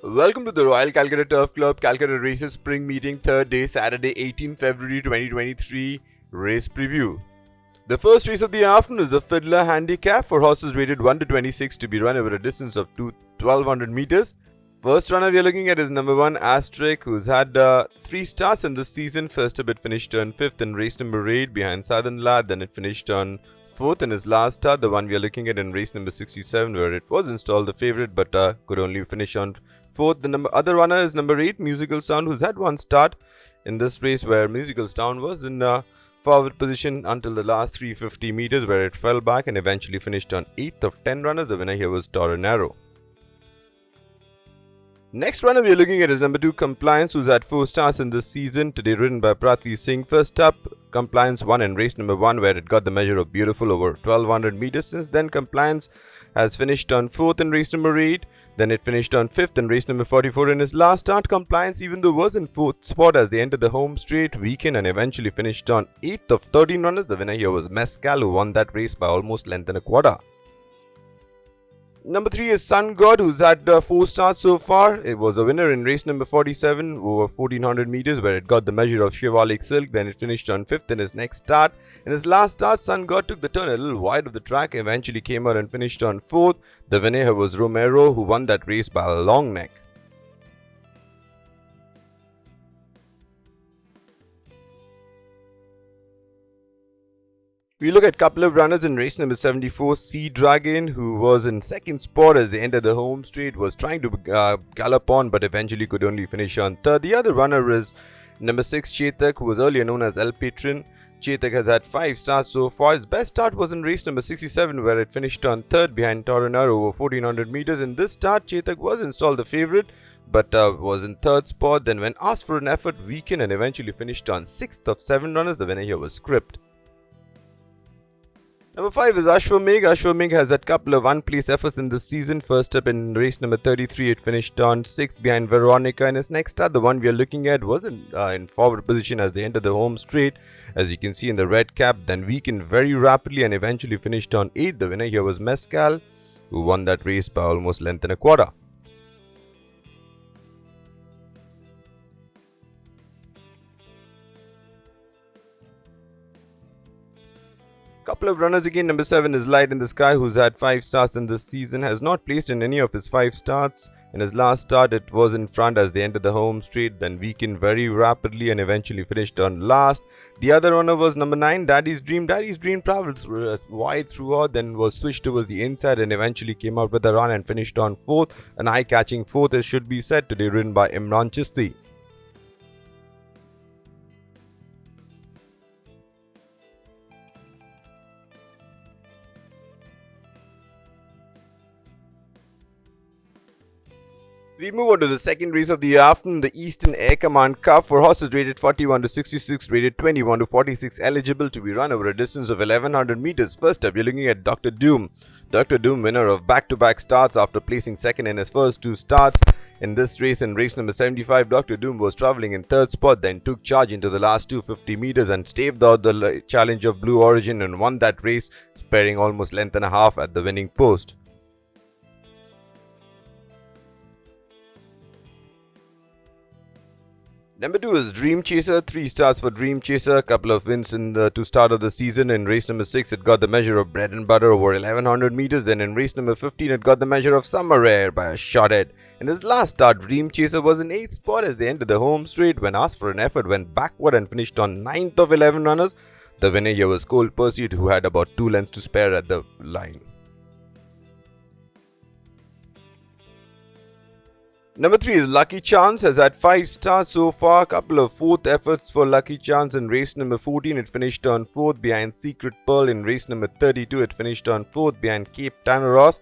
Welcome to the Royal Calcutta Turf Club Calcutta Races Spring Meeting, 3rd day, Saturday, 18th February 2023 race preview. The first race of the afternoon is the Fiddler Handicap for horses rated 1 to 26 to be run over a distance of 1200 meters. First runner we are looking at is number 1 Asterisk, who's had 3 starts in this season. First up it finished on 5th in race number 8 behind Southern Lad, then it finished on 4th in his last start, the one we are looking at in race number 67, where it was installed the favourite but could only finish on 4th. The other runner is number 8 Musical Sound, who's had one start in this race where Musical Sound was in forward position until the last 350 meters, where it fell back and eventually finished on 8th of 10 runners. The winner here was Toronaro. Next runner we are looking at is number 2 Compliance, who's had 4 starts in this season, today ridden by Prithvi Singh. First up, Compliance won in race number 1, where it got the measure of beautiful over 1200 meters. Since then, Compliance has finished on 4th in race number 8, then it finished on 5th in race number 44. In his last start, Compliance, even though was in 4th spot as they entered the home straight, weakened and eventually finished on 8th of 13 runners. The winner here was Mescal, who won that race by almost length and a quarter. Number 3 is Sun God, who's had 4 starts so far. It was a winner in race number 47 over 1400 meters, where it got the measure of Shivalik Silk. Then it finished on 5th in his next start. In his last start, Sun God took the turn a little wide of the track, eventually came out and finished on 4th. The winner here was Romero, who won that race by a long neck. We look at a couple of runners in race number 74. Sea Dragon, who was in 2nd spot as they entered the home straight, was trying to gallop on but eventually could only finish on 3rd. The other runner is number 6 Chetak, who was earlier known as El Patron. Chetak has had 5 starts so far. Its best start was in race number 67, where it finished on 3rd behind Toronaro over 1400 meters. In this start, Chetak was installed the favourite but was in 3rd spot. Then when asked for an effort, weakened and eventually finished on 6th of 7 runners. The winner here was Script. Number 5 is Ashwamegh. Ashwamegh has had a couple of unplaced efforts in this season. First up in race number 33, it finished on 6th behind Veronica. In his next start, the one we are looking at was in forward position as they entered the home straight, as you can see in the red cap, then weakened very rapidly and eventually finished on 8th. The winner here was Mescal, who won that race by almost length and a quarter. Couple of runners again. Number 7 is Light in the Sky, who's had 5 starts in this season, has not placed in any of his 5 starts. In his last start, it was in front as they entered the home straight, then weakened very rapidly and eventually finished on last. The other runner was number 9 Daddy's Dream. Daddy's Dream traveled wide throughout, then was switched towards the inside and eventually came out with a run and finished on 4th. An eye-catching 4th, as should be said, today ridden by Imran Chisti. We move on to the second race of the afternoon, the Eastern Air Command Cup for horses rated 41 to 66, rated 21 to 46, eligible to be run over a distance of 1100 meters. First up, you're looking at Dr. Doom. Dr. Doom, winner of back-to-back starts after placing 2nd in his first 2 starts. In this race, in race number 75, Dr. Doom was travelling in 3rd spot, then took charge into the last 250 meters and staved out the challenge of Blue Origin and won that race, sparing almost length and a half at the winning post. Number 2 is Dream Chaser. 3 starts for Dream Chaser, a couple of wins in the start of the season. In race number 6, it got the measure of Bread and Butter over 1100 meters. Then in race number 15, it got the measure of Summer Air by a short head. In his last start, Dream Chaser was in 8th spot as they entered the home straight. When asked for an effort, went backward and finished on 9th of 11 runners. The winner here was Cold Pursuit, who had about 2 lengths to spare at the line. Number 3 is Lucky Chance, has had 5 starts so far, couple of 4th efforts for Lucky Chance. In race number 14, it finished on 4th behind Secret Pearl. In race number 32, it finished on 4th behind Cape Tanaros.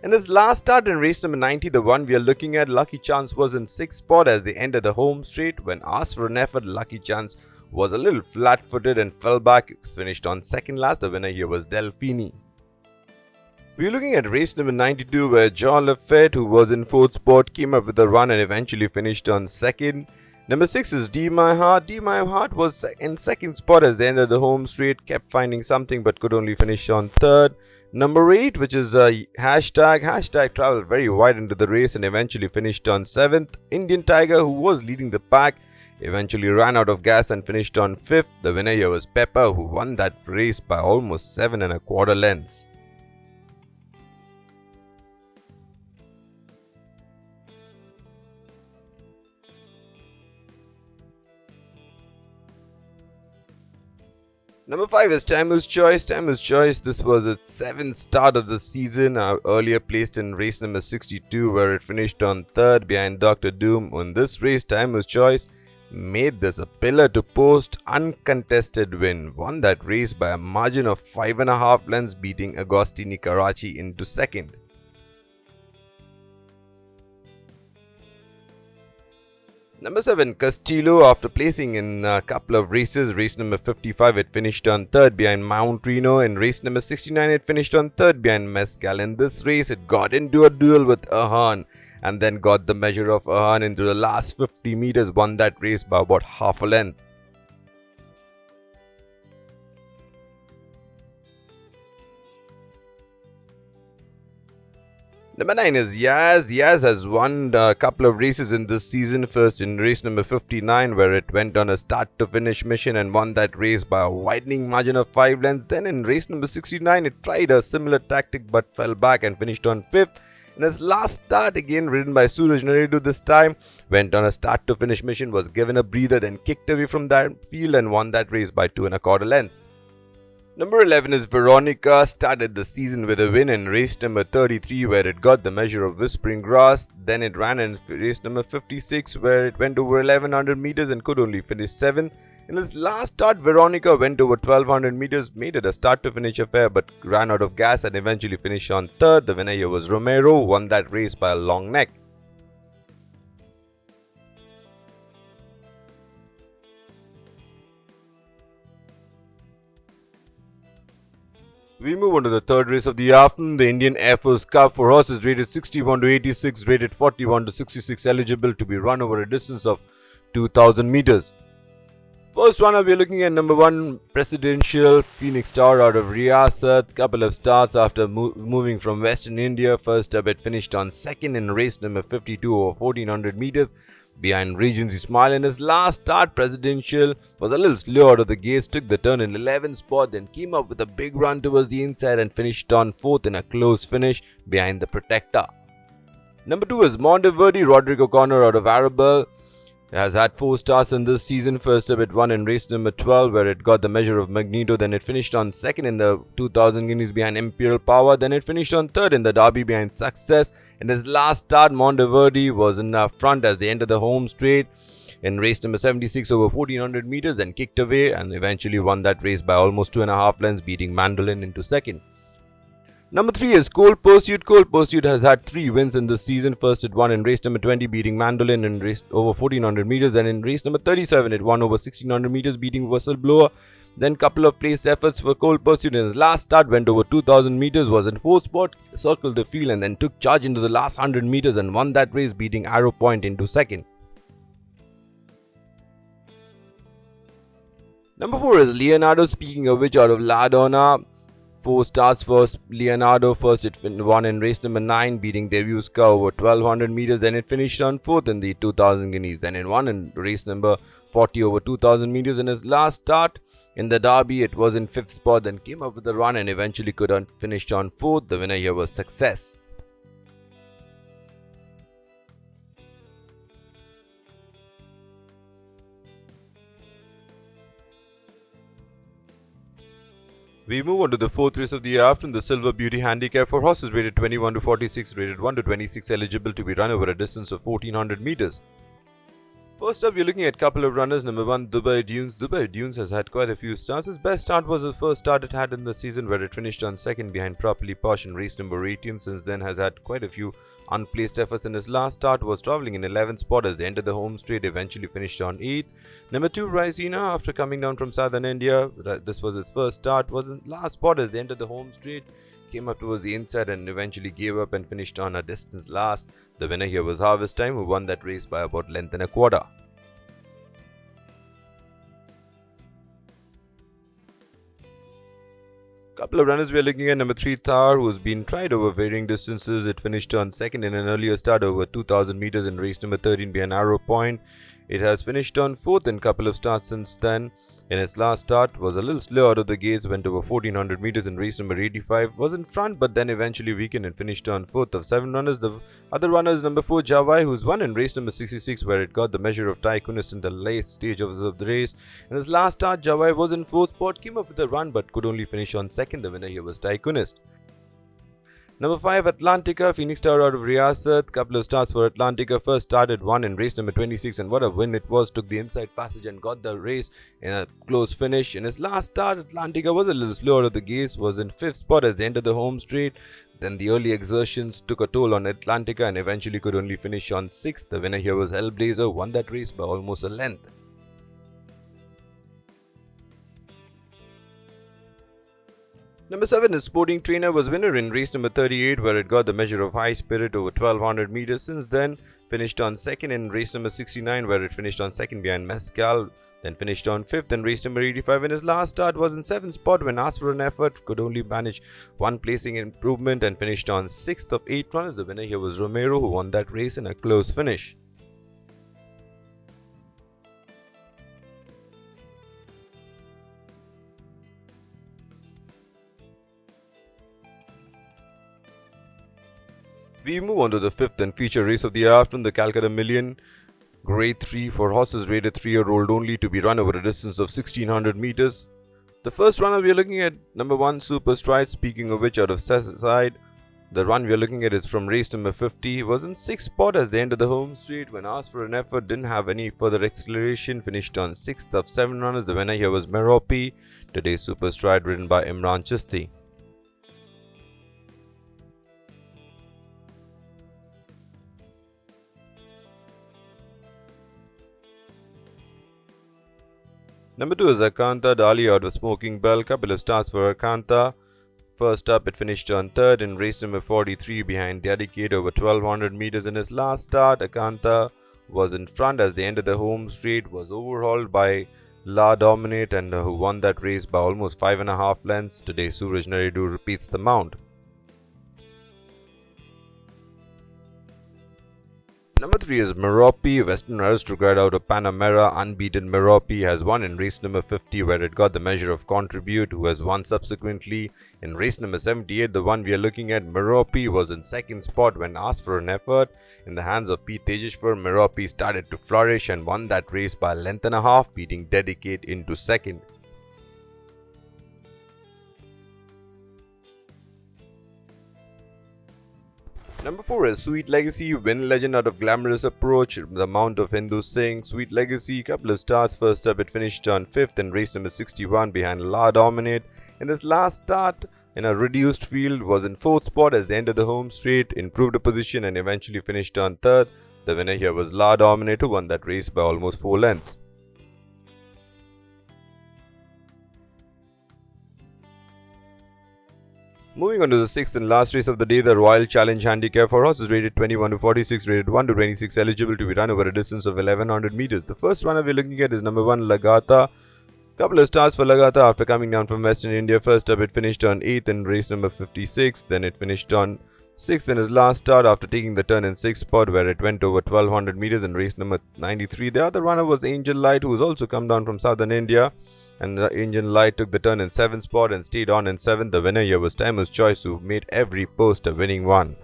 In his last start in race number 90, the one we are looking at, Lucky Chance was in 6th spot as they entered the home straight. When asked for an effort, Lucky Chance was a little flat-footed and fell back. It was finished on 2nd last. The winner here was Delphini. We're looking at race number 92, where John Lafette, who was in 4th spot, came up with a run and eventually finished on 2nd. Number 6 is D My Heart. D My Heart was in 2nd spot as they entered the home straight, kept finding something but could only finish on 3rd. Number 8, which is hashtag traveled very wide into the race and eventually finished on 7th. Indian Tiger, who was leading the pack, eventually ran out of gas and finished on 5th. The winner here was Pepper, who won that race by almost 7.25 lengths. Number 5 is Timer's Choice. Timer's Choice, this was its 7th start of the season, earlier placed in race number 62, where it finished on 3rd behind Dr. Doom. On this race, Timer's Choice made this a pillar to post uncontested win. Won that race by a margin of 5.5 lengths, beating Agostini Karachi into 2nd. Number 7, Castillo, after placing in a couple of races, race number 55, it finished on 3rd behind Mount Reno. In race number 69, it finished on 3rd behind Mescal. In this race, it got into a duel with Ahan and then got the measure of Ahan into the last 50 meters, won that race by about half a length. Number 9 is Yaz. Yaz has won a couple of races in this season. First in race number 59, where it went on a start to finish mission and won that race by a widening margin of 5 lengths. Then in race number 69, it tried a similar tactic but fell back and finished on 5th. In his last start, again ridden by Suraj Naredu this time, went on a start to finish mission, was given a breather, then kicked away from that field and won that race by 2.25 lengths. Number 11 is Veronica. Started the season with a win in race number 33, where it got the measure of Whispering Grass. Then it ran in race number 56, where it went over 1100 meters and could only finish 7th. In its last start, Veronica went over 1200 meters, made it a start to finish affair but ran out of gas and eventually finished on 3rd. The winner here was Romero, won that race by a long neck. We move on to the third race of the afternoon, the Indian Air Force Cup for horses rated 61 to 86, rated 41 to 66, eligible to be run over a distance of 2000 meters. First runner, we are looking at number 1, Presidential Phoenix Star out of Riyasat. Couple of starts after moving from Western India. First up, it finished on 2nd in race number 52 over 1400 meters. Behind Regency Smile. In his last start, Presidential was a little slow out of the gates, took the turn in 11th spot, then came up with a big run towards the inside and finished on 4th in a close finish behind the Protector. Number 2 is Monteverdi. Rodrigo Connor out of Arabelle. It has had 4 starts in this season. First up, it won in race number 12, where it got the measure of Magneto. Then it finished on 2nd in the 2000 guineas behind Imperial Power. Then it finished on 3rd in the Derby behind Success. In his last start, Monteverdi was in front as they entered the home straight in race number 76 over 1400 meters, then kicked away and eventually won that race by almost 2.5 lengths, beating Mandolin into 2nd. Number 3 is Cold Pursuit. Cold Pursuit has had 3 wins in this season. First, it won in race number 20, beating Mandolin in race over 1400 meters. Then in race number 37, it won over 1600 meters, beating Whistleblower. Then couple of place efforts for Cold Pursuit. In his last start, went over 2000 meters, was in 4th spot, circled the field and then took charge into the last 100 meters and won that race, beating Arrow Point into 2nd. Number 4 is Leonardo. Speaking of which, out of Ladona, 4 starts for Leonardo. First, it won in race number 9, beating Deviuska over 1200 meters. Then it finished on 4th in the 2000 guineas. Then it won in race number 40 over 2000 meters. In his last start in the Derby, it was in 5th spot, then came up with a run and eventually could finish on 4th. The winner here was Success. We move on to the 4th race of the afternoon, the Silver Beauty Handicap for horses rated 21 to 46, rated 1 to 26, eligible to be run over a distance of 1400 meters. First up, we're looking at a couple of runners. Number 1, Dubai Dunes. Dubai Dunes has had quite a few starts. Its best start was the first start it had in the season, where it finished on 2nd behind Properly Posh in race number 18. Since then has had quite a few unplaced efforts. In his last start was travelling in 11th spot as they entered the home straight, eventually finished on 8th. Number 2, Raisina, after coming down from southern India, this was its first start, was in last spot as they entered the home straight, came up towards the inside and eventually gave up and finished on a distance last. The winner here was Harvest Time, who won that race by about length and a quarter. Couple of runners we are looking at. Number 3, Thar, who's been tried over varying distances. It finished on second in an earlier start over 2000 meters in race number 13 behind Arrow Point. It has finished on fourth in couple of starts since then. In its last start, was a little slow out of the gates, went over 1400 meters in race number 85, was in front but then eventually weakened and finished on fourth of 7 runners. The other runner is number 4, Jawai, who's won in race number 66, where it got the measure of Tycoonist in the late stage of the race. In his last start, Jawai was in fourth spot, came up with a run but could only finish on second. The winner here was Tycoonist. Number 5, Atlantica, Phoenix Tower out of Riyasat. Couple of starts for Atlantica. First started one in race number 26, and what a win it was. Took the inside passage and got the race in a close finish. In his last start, Atlantica was a little slow out of the gates, was in 5th spot as they entered the home straight. Then the early exertions took a toll on Atlantica and eventually could only finish on 6th. The winner here was Hellblazer, won that race by almost a length. Number 7 is Sporting Trainer, was winner in race number 38, where it got the measure of High Spirit over 1200 meters. Since then, finished on second in race number 69, where it finished on second behind Mescal. Then finished on 5th in race number 85. In his last start was in 7th spot when asked for an effort, could only manage one placing improvement and finished on 6th of 8 runners. The winner here was Romero, who won that race in a close finish. We move on to the 5th and feature race of the afternoon, the Calcutta Million. Grade 3 for horses rated 3-year-old only, to be run over a distance of 1600 meters. The first runner we are looking at, number 1, Super Stride. Speaking of which, out of side, the run we are looking at is from race number 50. Was in 6th spot as they entered the home straight. When asked for an effort, didn't have any further acceleration. Finished on 6th of 7 runners. The winner here was Merope. Today's Super Stride, ridden by Imran Chisti. Number 2 is Akanta, Dali out of Smoking Bell. Couple of starts for Akanta. First up, it finished on 3rd in race number 43 behind Dedicate over 1200 meters. In his last start, Akanta was in front as they entered the home straight, was overhauled by La Dominate and who won that race by almost 5.5 lengths. Today, Suraj Naidu repeats the mount. Number 3 is Merope, Western Aristocrat out of Panamera. Unbeaten Merope has won in race number 50, where it got the measure of Contribute, who has won subsequently. In race number 78, the one we are looking at, Merope was in 2nd spot when asked for an effort. In the hands of P. Tejeshwar, Merope started to flourish and won that race by a length and a half, beating Dedicate into 2nd. Number 4 is Sweet Legacy, Win Legend out of Glamorous Approach, the Mount of Hindu Singh. Sweet Legacy, couple of starts. First up, it finished on 5th in race number 61 behind La Dominate. In his last start, in a reduced field, was in 4th spot as they entered the home straight, improved a position and eventually finished on 3rd. The winner here was La Dominate, who won that race by almost 4 lengths. Moving on to the 6th and last race of the day, the Royal Challenge Handicap for horses rated 21 to 46, rated 1 to 26, eligible to be run over a distance of 1100 meters. The first runner we're looking at is number 1, Lagata. Couple of starts for Lagata after coming down from Western India. First up, it finished on 8th in race number 56. Then it finished on 6th in his last start after taking the turn in 6th spot, where it went over 1200 meters in race number 93. The other runner was Angel Light, who has also come down from Southern India. And the Angel Light took the turn in 7th spot and stayed on in 7th. The winner here was Timer's Choice, who made every post a winning one.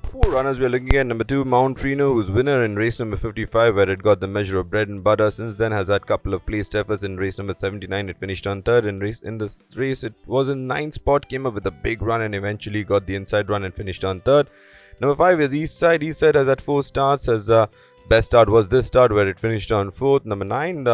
Four runners we are looking at. Number 2, Mount Reno, who's winner in race number 55, where it got the measure of bread and butter. Since then has had couple of placed efforts. In race number 79, it finished on 3rd. In this race, it was in 9th spot, came up with a big run and eventually got the inside run and finished on 3rd. Number 5 is Eastside. Eastside has had 4 starts. Best start was this start, where it finished on 4th. Number 9,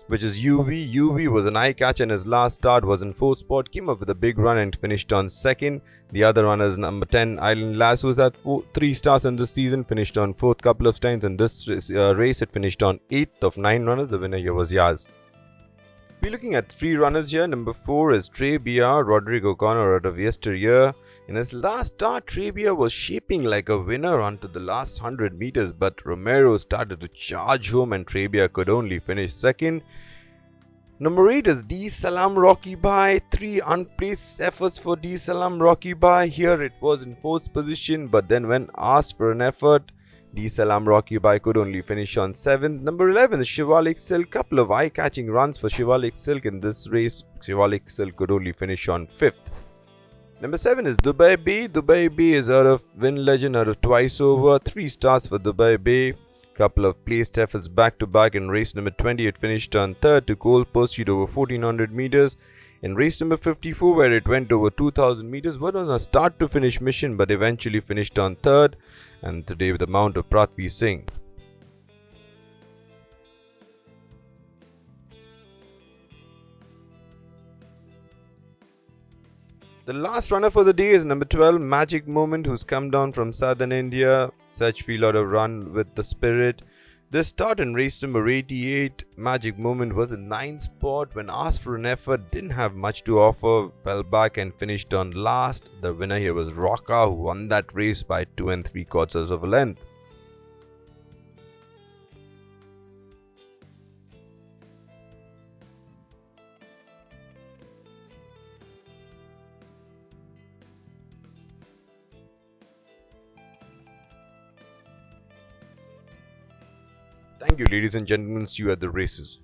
which is UV. UV was an eye catch and his last start was in 4th spot. Came up with a big run and finished on 2nd. The other one is number 10, Island Lass, who's had 3 starts in this season. Finished on 4th couple of times. In this race, it finished on 8th of 9 runners. The winner here was Yaz. We're looking at 3 runners here. Number 4 is Trey BR, Rodrigo Connor out of yesteryear. In his last start, Trebia was shaping like a winner onto the last 100 meters, but Romero started to charge home and Trebia could only finish second. Number 8 is D Salam Rocky Bhai. 3 unplaced efforts for D Salam Rocky Bhai. Here it was in 4th position, but then when asked for an effort, D Salam Rocky Bhai could only finish on 7th. Number 11 is Shivalik Silk. Couple of eye-catching runs for Shivalik Silk in this race. Shivalik Silk could only finish on 5th. Number 7 is Dubai Bay. Dubai Bay is out of Win Legend, out of twice over. 3 starts for Dubai Bay. Couple of placed efforts back to back. In race number 20, it finished on 3rd to goal pursuit over 1400 meters. In race number 54, where it went over 2000 meters, was on a start to finish mission but eventually finished on 3rd. And today with the mount of Prithvi Singh. The last runner for the day is number 12, Magic Moment, who's come down from southern India. Sedgefield out of run with the spirit. This start in race number 88, Magic Moment was in 9th spot. When asked for an effort, didn't have much to offer, fell back and finished on last. The winner here was Rocca, who won that race by 2 3/4 of a length. Thank you, ladies and gentlemen. See you at the races.